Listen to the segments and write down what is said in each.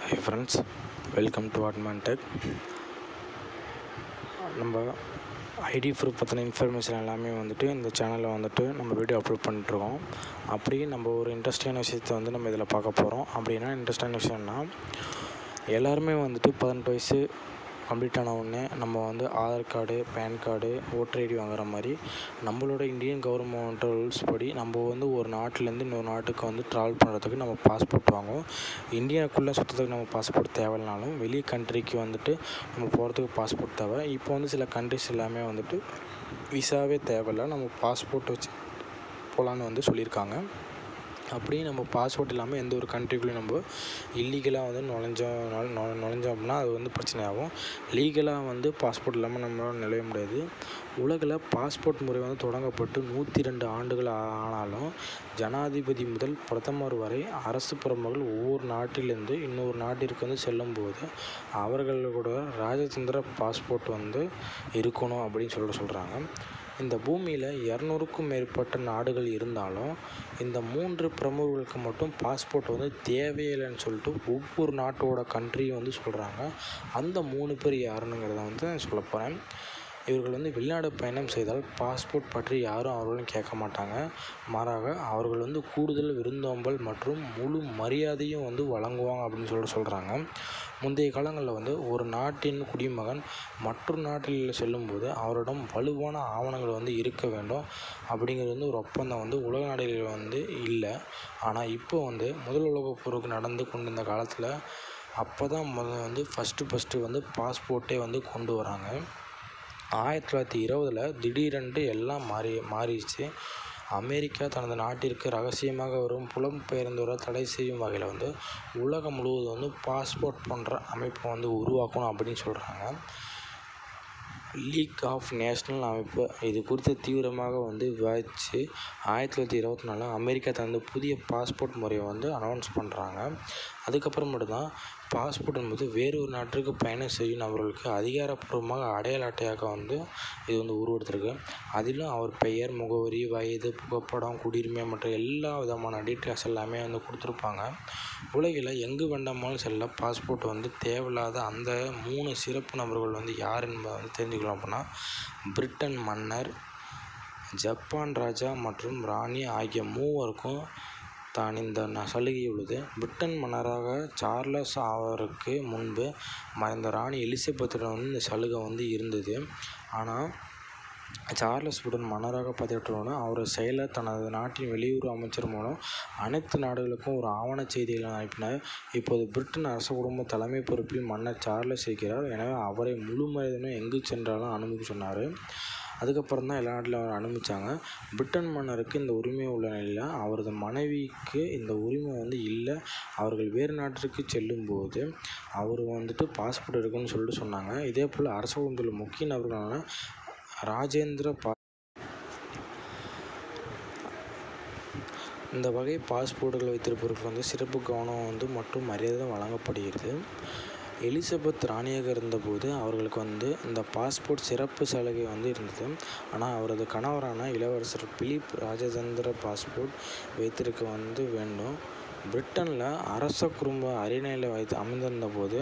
High friends, welcome to Atman tech. நம்ம ID proof பற்றின information எல்லாமே இந்த சேனலில் நம்ம வீடியோ அப்லோட் பண்ணிட்டுருக்கோம். அப்படியே நம்ம ஒரு இன்ட்ரெஸ்டிங்கான விஷயத்தை நம்ம இதில் பார்க்க போகிறோம். அப்படின்னா இன்ட்ரெஸ்டான விஷயம்னா, எல்லாருமே 18 வயசு கம்ப்ளீட் ஆன உடனே நம்ம Aadhaar card, PAN card, voter ID வாங்குற மாதிரி நம்மளோட இந்தியன் கவர்மெண்ட் ரூல்ஸ் படி நம்ம ஒரு நாட்டிலேருந்து இன்னொரு நாட்டுக்கு ட்ராவல் பண்ணுறதுக்கு நம்ம பாஸ்போர்ட் வாங்குவோம். இந்தியாவுக்குள்ளே சுற்றுறதுக்கு நம்ம பாஸ்போர்ட் தேவையில்லைனாலும் வெளியே கண்ட்ரிக்கு நம்ம போகிறதுக்கு பாஸ்போர்ட் தேவை. இப்போ சில கண்ட்ரிஸ் எல்லாமே விசாவே தேவையில்லை, நம்ம பாஸ்போர்ட் வச்சு போகலான்னு சொல்லியிருக்காங்க. அப்படியே நம்ம பாஸ்போர்ட் இல்லாமல் எந்த ஒரு கண்ட்ரிக்குள்ளேயும் நம்ம இல்லீகலாக நுழைஞ்சோம் அப்படின்னா அது பிரச்சனை ஆகும். லீகலாக பாஸ்போர்ட் இல்லாமல் நம்மளால் நுழைய முடியாது. உலகில் பாஸ்போர்ட் முறை தொடங்கப்பட்டு 102 ஆண்டுகள் ஆனாலும் ஜனாதிபதி முதல் பிரதமர் வரை அரசு பிரமுகர்கள் ஒவ்வொரு நாட்டிலிருந்து இன்னொரு நாட்டிற்கு செல்லும்போது அவர்களோட ராஜதந்திர பாஸ்போர்ட் இருக்கணும் அப்படின்னு சொல்கிறாங்க. இந்த பூமியில் 200க்கும் மேற்பட்ட நாடுகள் இருந்தாலும் இந்த 3 பிரமுகர்களுக்கு மட்டும் பாஸ்போர்ட் தேவையில்லைன்னு சொல்லிட்டு ஒவ்வொரு நாட்டோட கண்ட்ரியும் சொல்கிறாங்க. அந்த 3 பேர் யாருங்கிறத சொல்ல போகிறேன். இவர்கள் வெளிநாடு பயணம் செய்தால் பாஸ்போர்ட் பற்றி யாரும் அவர்களும் கேட்க மாட்டாங்க. மாறாக அவர்கள் கூடுதல் விருந்தோம்பல் மற்றும் முழு மரியாதையும் வழங்குவாங்க அப்படின்னு சொல்கிறாங்க. முந்தைய காலங்களில் ஒரு நாட்டின் குடிமகன் மற்றொரு நாட்டில் செல்லும்போது அவரிடம் வலுவான ஆவணங்கள் இருக்க வேண்டும் அப்படிங்கிறது ஒரு ஒப்பந்தம் உலக நாடுகளில் இல்லை. ஆனால் இப்போ முதல் உலகப் போருக்கு நடந்து கொண்டிருந்த காலத்தில் அப்போ தான் ஃபஸ்ட்டு பாஸ்போர்ட்டே கொண்டு வராங்க. 1920 திடீரென்று எல்லாம் மாறிடுச்சு. அமெரிக்கா தனது நாட்டிற்கு ரகசியமாக வரும் புலம்பெயர்ந்தோரை தடை செய்யும் வகையில் உலகம் முழுவதும் பாஸ்போர்ட் போன்ற அமைப்பை உருவாக்கணும் அப்படின்னு சொல்கிறாங்க. லீக் ஆஃப் நேஷனல் அமைப்பு இது குறித்து தீவிரமாக விவாதித்து 1924 அமெரிக்கா தனது புதிய பாஸ்போர்ட் முறையை அனௌன்ஸ் பண்ணுறாங்க. அதுக்கப்புறமேட்டு தான் பாஸ்போர்ட் என்பது வேறொரு நாட்டிற்கு பயணம் செய்யும் நபர்களுக்கு அதிகாரப்பூர்வமாக அடையாள அட்டையாக இது உருவெடுத்திருக்கு. அதிலும் அவர் பெயர், முகவரி, வயது, புகைப்படம், குடியுரிமை மற்ற எல்லா விதமான டீட்டெயில்ஸ் எல்லாமே கொடுத்துருப்பாங்க. உலகில் எங்கு வேண்டாமாலும் செல்ல பாஸ்போர்ட் தேவையில்லாத அந்த 3 சிறப்பு நபர்கள் யார் என்பதை தெரிஞ்சுக்கலாம். அப்படின்னா பிரிட்டன் மன்னர், ஜப்பான் ராஜா மற்றும் ராணி ஆகிய 3வருக்கும் தான் இந்த சலுகை உள்ளது. பிரிட்டன் மன்னராக சார்லஸ் ஆவதற்கு முன்பு மறைந்த ராணி எலிசபெத்திடம் இந்த சலுகை இருந்தது. ஆனால் சார்லஸ் பிரிட்டன் மன்னராக பதவியேற்றவுடன் அவர் செயலர் தனது நாட்டின் வெளியுறவு அமைச்சர் மூலம் அனைத்து நாடுகளுக்கும் ஒரு ஆவணச் செய்திகளை அனுப்பினார். இப்போது பிரிட்டன் அரச குடும்ப தலைமை பொறுப்பில் மன்னர் சார்லஸ் இருக்கிறார். எனவே அவரை முழு மரியாதையுடன் எங்கு சென்றாலும் அனுமதி சொன்னார். அதுக்கப்புறம் தான் எல்லா நாட்டிலும் அவர் அனுமதிச்சாங்க. பிரிட்டன் மன்னருக்கு இந்த உரிமை உள்ள நிலையில் அவரது மனைவிக்கு இந்த உரிமை இல்லை. அவர்கள் வேறு நாட்டிற்கு செல்லும்போது அவர் பாஸ்போர்ட் இருக்குன்னு சொல்லிட்டு சொன்னாங்க. இதே போல் அரச குடும்பத்தில் முக்கிய நபர்களான ராஜேந்திர இந்த வகை பாஸ்போர்ட்டுகளை வைத்திருப்பவர்களுக்கு சிறப்பு கவனம் மற்றும் மரியாதை வழங்கப்படுகிறது. எலிசபெத் ராணியாக இருந்தபோது அவர்களுக்கு இந்த பாஸ்போர்ட் சிறப்பு சலுகை இருந்தது. ஆனால் அவரது கணவரான இளவரசர் பிலிப் ராஜதந்திர பாஸ்போர்ட் வைத்திருக்க வேண்டும். பிரிட்டனில் அரச குடும்ப அரியணையில் அமைந்திருந்த போது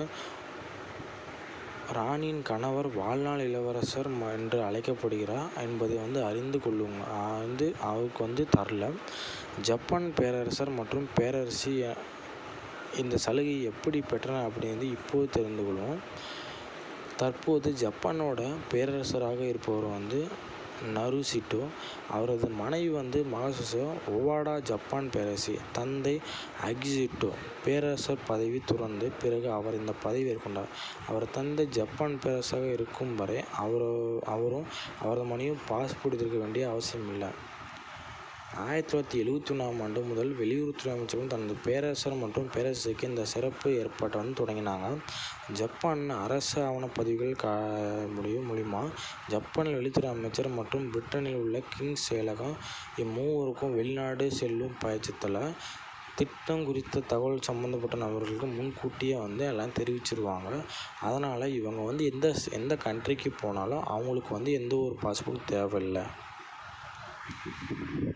ராணியின் கணவர் வாழ்நாள் இளவரசர் என்று அழைக்கப்படுகிறார் என்பதை அறிந்து கொள்ளுங்க அவருக்கு தரல. ஜப்பான் பேரரசர் மற்றும் பேரரசி இந்த சலுகையை எப்படி பெற்றனர் அப்படிங்கிறது இப்போது தெரிந்து கொள்வோம். தற்போது ஜப்பானோட பேரரசராக இருப்பவர் நருஹிட்டோ. அவரது மனைவி மகாசசோ ஒவாடா ஜப்பான் பேரரசி. தந்தை அகிஹிட்டோ பேரரசர் பதவி துறந்த பிறகு அவர் இந்த பதவி ஏற்கொண்டார். அவர் தந்தை ஜப்பான் பேரரசராக இருக்கும் வரை அவரும் அவரது மனைவியும் பாஸ்போர்ட் எடுக்க வேண்டிய அவசியம் இல்லை. 1971ஆம் ஆண்டு முதல் வெளியுறவுத்துறை அமைச்சகம் தனது பேரரசர் மற்றும் பேரரசிக்கு இந்த சிறப்பு ஏற்பாட்டை தொடங்கினாங்க. ஜப்பான் அரசு ஆவணப்பதிவுகள் மூலிமா ஜப்பானில் வெளியுறவுத்துறை அமைச்சர் மற்றும் பிரிட்டனில் உள்ள கிங்ஸ் செயலகம் இம்மூவருக்கும் வெளிநாடு செல்லும் பட்சத்தில் திட்டம் குறித்த தகவல் சம்மந்தப்பட்ட நபர்களுக்கு முன்கூட்டியே எல்லாம் தெரிவிச்சிருவாங்க. அதனால் இவங்க எந்த கண்ட்ரிக்கு போனாலும் அவங்களுக்கு எந்த ஒரு பாஸ்போர்ட் தேவையில்லை.